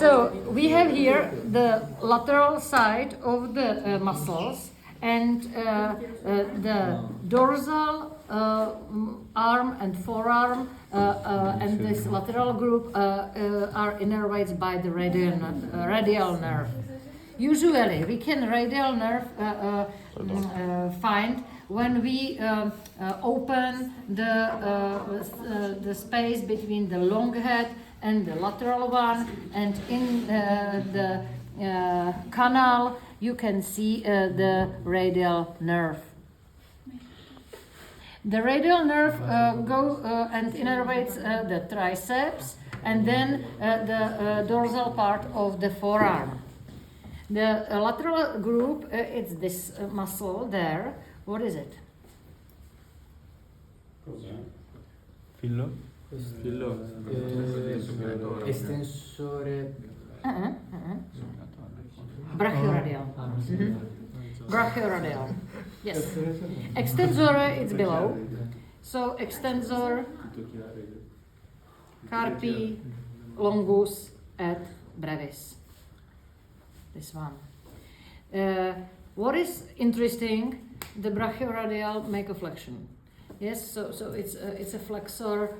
So we have here the lateral side of the muscles, and the dorsal arm and forearm and this lateral group are innervated by the radial nerve. Usually we can radial nerve find when we open the space between the long head and the lateral one, and in the canal you can see the radial nerve. The radial nerve goes and innervates the triceps, and then the dorsal part of the forearm. The lateral group, it's this muscle there. What is it? Fillo? Estensore. Brachioradial. Brachioradial. Yes. Extensor, it's below. So extensor, carpi, longus, et brevis. This one. What is interesting? The brachioradial make a flexion. Yes, so it's a flexor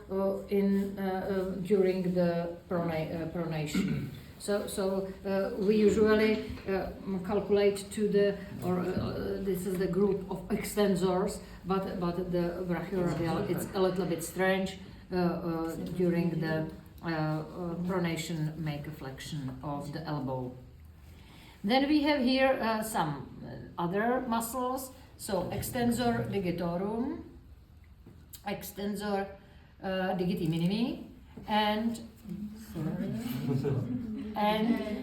during the pronation. So we usually calculate to the this is the group of extensors, but the brachioradial it's a little bit strange during the pronation make a flexion of the elbow. Then we have here some other muscles. So extensor digitorum, extensor digiti minimi, and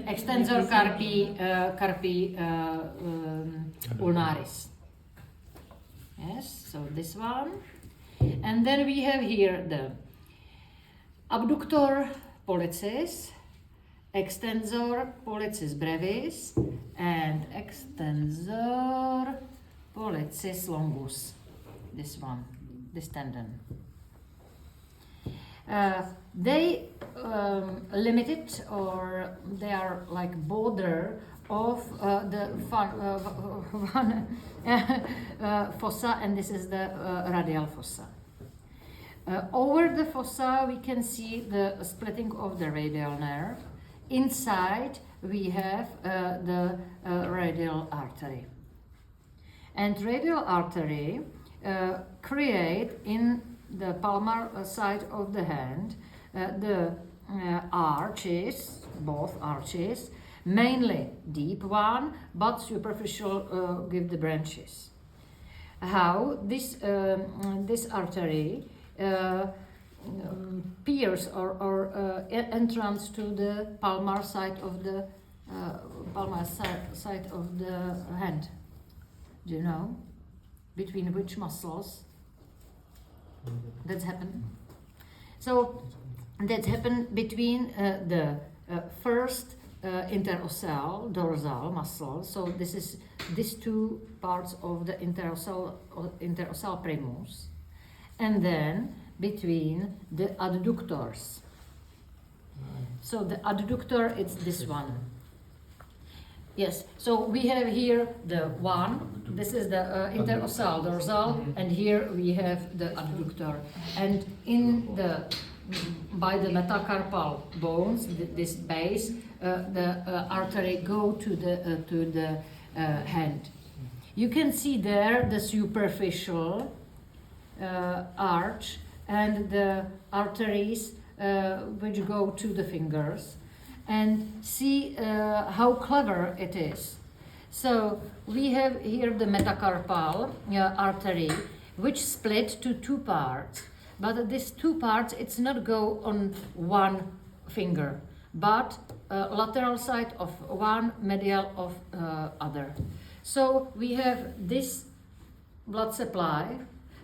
extensor carpi ulnaris. Yes, so this one. And then we have here the abductor pollicis, extensor pollicis brevis, and extensor pollicis longus. This one, this tendon. They limited, or they are like border of the one fossa, and this is the radial fossa. Over the fossa we can see the splitting of the radial nerve. Inside we have the radial artery. And radial artery create in the palmar side of the hand the arches, both arches, mainly deep one, but superficial give the branches. How this artery pierce or entrance to the palmar side of the hand. Do you know between which muscles that's happened? So that happened between the first interossal dorsal muscle. So this is these two parts of the interossal primus, and then between the adductors. So the adductor is this one. Yes, so we have here the one, this is the interossal dorsal, and here we have the adductor. And by the metacarpal bones, this base, the artery go to the hand. You can see there the superficial arch and the arteries which go to the fingers, and see how clever it is. So we have here the metacarpal artery, which split to two parts, but these two parts it's not go on one finger, but lateral side of one, medial of other. So we have this blood supply.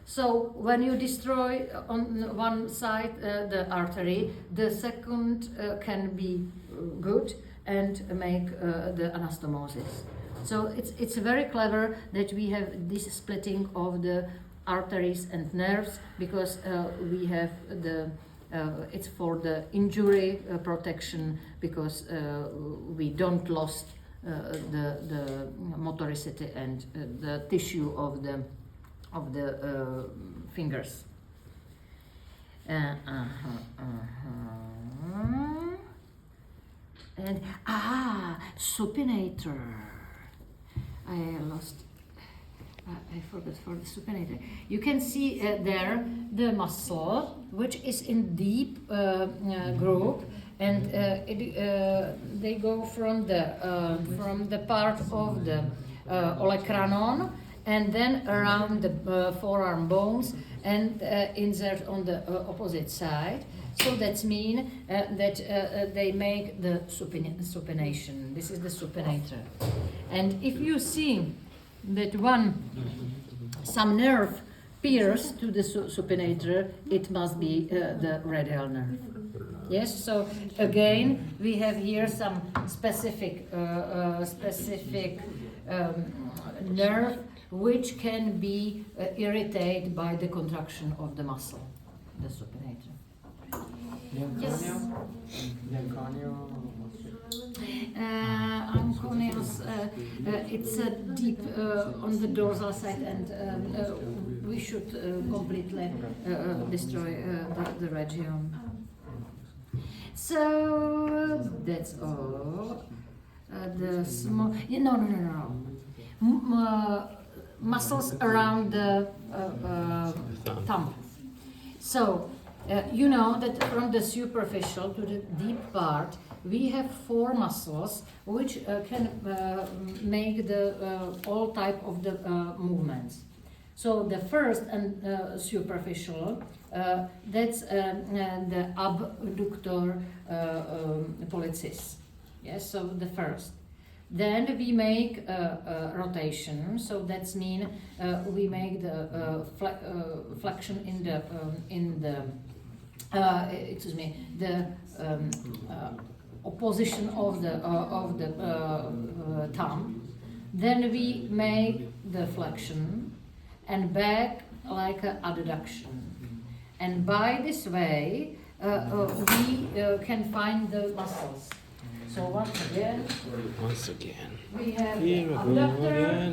So when you destroy on one side the artery, the second can be good and make the anastomosis. So it's very clever that we have this splitting of the arteries and nerves, because we have the it's for the injury protection, because we don't lost the motoricity and the tissue of the fingers. And supinator. I forgot for the supinator. You can see there the muscle, which is in deep groove, and they go from the part of the olecranon, and then around the forearm bones, and insert on the opposite side. So that means that they make the supination. This is the supinator. And if you see that some nerve pierce to the supinator, it must be the radial nerve. Yes, so again we have here some specific nerve which can be irritated by the contraction of the muscle, the supinator. Yes. Anconius, it's deep on the dorsal side, and we should completely destroy the region. So that's all. The small, muscles around the thumb. So you know that from the superficial to the deep part, we have 4 muscles which can make the all type of the movements. So the first and superficial, that's the abductor pollicis. Yes, so the first. Then we make rotation. So that's mean we make the flexion in the the opposition of the thumb. Then we make the flexion and back like an adduction. And by this way, we can find the muscles. So once again, we have the abductor,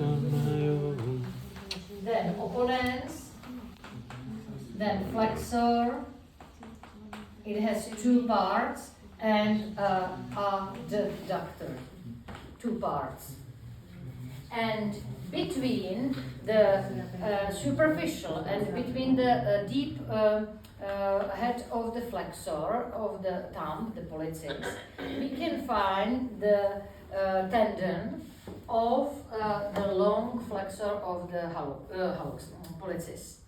then opponents, then flexor. It has 2 parts, and adductor, 2 parts. And between the superficial and between the deep head of the flexor of the thumb, the pollicis, we can find the tendon of the long flexor of the hallux, pollicis.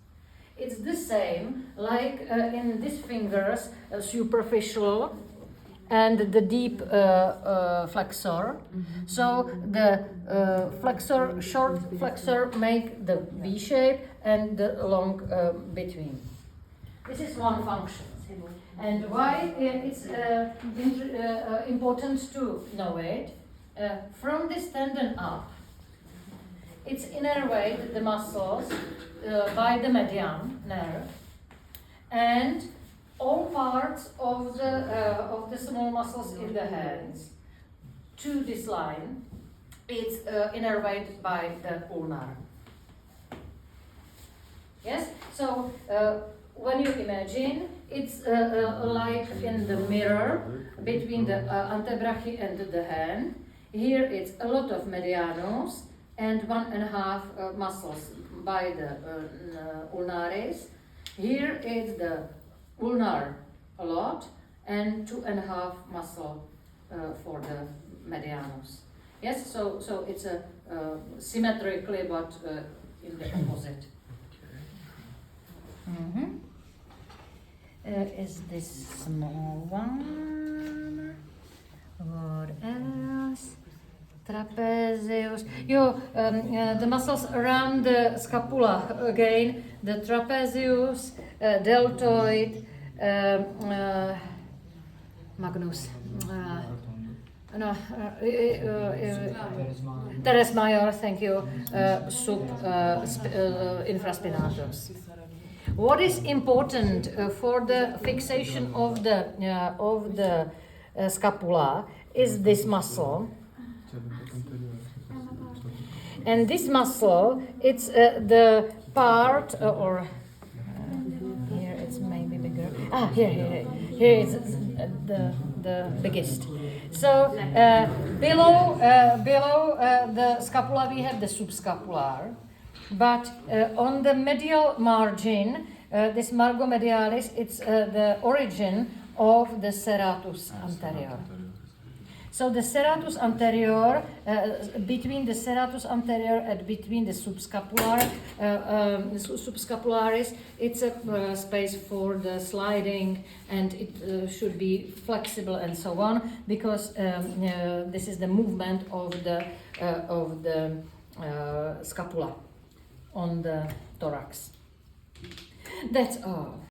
It's the same like in these fingers, superficial and the deep flexor. So the short flexor make the V shape and the long between. This is one function. And why it's important to know it? From this tendon up, it's innervate the muscles by the median nerve, and all parts of the small muscles in the hands to this line. It's innervated by the ulnar. Yes. So when you imagine, it's like in the mirror between the antebrachium and the hand. Here it's a lot of medianus and 1.5 muscles by the ulnaris. Here is the ulnar a lot and 2.5 muscle for the medianus. Yes, so it's a symmetrically, but in the opposite. Mm-hmm. Is this small one? What else? Trapezius. The muscles around the scapula again. The trapezius, deltoid, magnus. Teres major, thank you. Infraspinatus. What is important for the fixation of the scapula is this muscle. And this muscle, it's the part, here it's maybe bigger. Here is the biggest. So below the scapula we have the subscapular, but on the medial margin, this margo medialis, it's the origin of the serratus anterior. So the serratus anterior, between the serratus anterior and between the subscapularis, it's a space for the sliding, and it should be flexible and so on, because this is the movement of the scapula on the thorax. That's all.